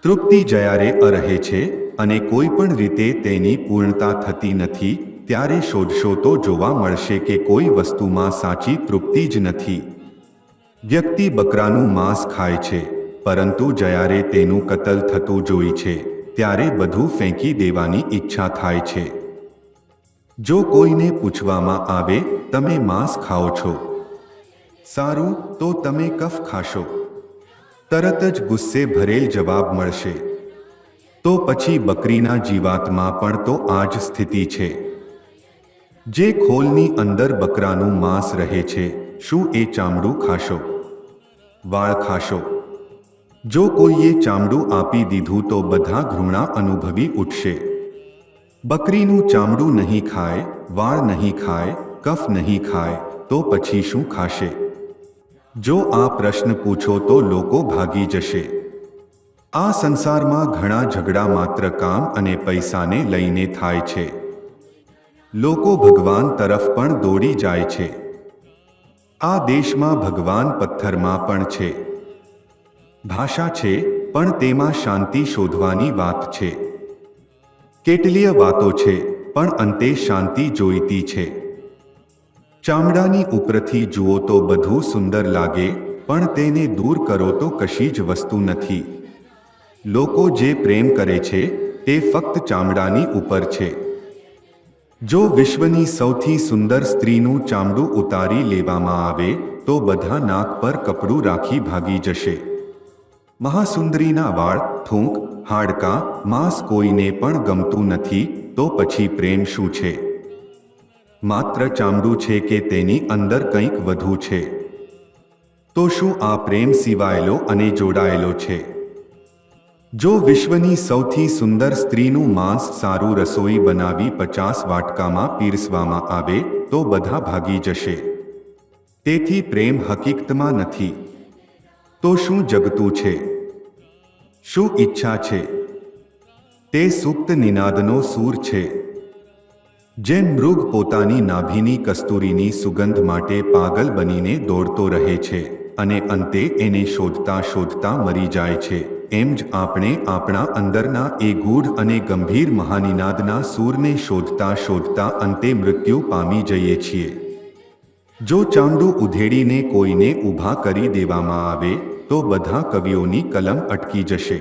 તૃપ્તિ જ્યારે અરહે છે અને કોઈ પણ રીતે તેની પૂર્ણતા થતી નથી, ત્યારે શોધશો તો જોવા મળશે કે કોઈ વસ્તુમાં સાચી તૃપ્તિ જ નથી. વ્યક્તિ બકરાનું માંસ ખાય છે, પરંતુ જ્યારે તેનું કતલ થતું જોઈ છે ત્યારે બધું ફેંકી દેવાની ઈચ્છા થાય છે. જો કોઈને પૂછવામાં આવે, તમે માંસ ખાઓ છો? સારું, તો તમે કફ ખાશો? તરત જ ગુસ્સે ભરેલ જવાબ મળશે. તો પછી બકરીના જીવાતમાં પણ તો આ જ સ્થિતિ છે. જે ખોલની અંદર બકરાનું માંસ રહે છે, શું એ ચામડું ખાશો? વાળ ખાશો? જો કોઈએ ચામડું આપી દીધું તો બધા ઘૃણા અનુભવી ઉઠશે. બકરીનું ચામડું નહીં ખાય, વાળ નહીં ખાય, કફ નહીં ખાય, તો પછી શું ખાશે? જો આ પ્રશ્ન પૂછો તો લોકો ભાગી જશે. આ સંસારમાં ઘણા ઝઘડા માત્ર કામ અને પૈસાને લઈને થાય છે. લોકો ભગવાન તરફ પણ દોડી જાય છે. આ દેશમાં ભગવાન પથ્થરમાં પણ છે. ભાષા છે, પણ તેમાં શાંતિ શોધવાની વાત છે. કેટલીય વાતો છે, પણ અંતે શાંતિ જોઈતી છે. ચામડાની ઉપરથી જુઓ તો બધું સુંદર લાગે, પણ તેને દૂર કરો તો કશી જ વસ્તુ નથી. લોકો જે પ્રેમ કરે છે તે ફક્ત ચામડાની ઉપર છે. જો વિશ્વની સૌથી સુંદર સ્ત્રીનું ચામડું ઉતારી લેવામાં આવે તો બધા નાક પર કપડું રાખી ભાગી જશે. મહાસુંદરીના વાળ, થૂંક, હાડકાં, માંસ કોઈને પણ ગમતું નથી, તો પછી પ્રેમ શું છે? માત્ર ચામડું છે કે તેની અંદર કંઈક વધુ છે? તો શું આ પ્રેમ સિવાયેલો અને જોડાયેલો છે? જો વિશ્વની સૌથી સુંદર સ્ત્રીનું માંસ સારું રસોઈ બનાવી 50 વાટકામાં પીરસવામાં આવે તો બધા ભાગી જશે. તેથી પ્રેમ હકીકતમાં નથી. તો શું જગતું છે? શું ઈચ્છા છે? તે સુપ્ત નિનાદનો સૂર છે. જેમ મૃગ પોતાની નાભીની કસ્તુરીની સુગંધ માટે પાગલ બનીને દોડતો રહે છે અને અંતે એને શોધતા શોધતા મરી જાય છે, એમ જ આપણે આપણા અંદરના એ ગૂઢ અને ગંભીર મહાનિનાદના સૂરને શોધતા શોધતા અંતે મૃત્યુ પામી જઈએ છીએ. જો ચામડું ઉધેડીને કોઈને ઊભા કરી દેવામાં આવે તો બધા કવિઓની કલમ અટકી જશે.